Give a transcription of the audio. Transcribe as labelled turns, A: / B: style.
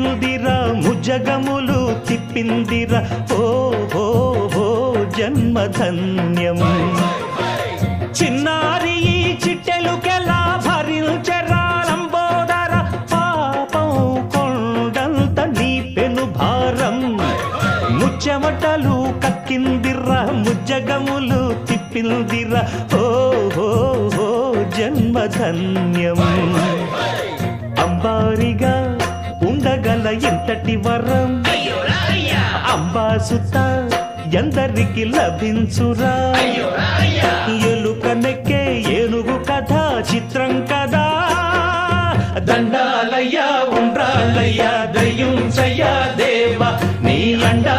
A: తిప్పిందిరా ముజగములు తిప్పిందిరా ఓ ఓ ఓ జన్మధన్యం చిన్నారి ఈ చిట్టెలుకెలా భరించరా లంబోదర పాపం కొండంత నీ పెను భారం ముచ్చెమటలు కక్కిందిరా ముజ్జగములు తిప్పిందిరా ఓ ఓ ఓ జన్మధన్యం అంబారిగా ఉండగల ఎంతటి వరం అంబాసుత ఎందరికి లభించురా ఎలుకనెక్కే ఏనుగు కథ చిత్రం కదా దండాలయ్యా ఉండ్రాలయ్యా దయ్యుంచయ్యా దేవ నీ అండా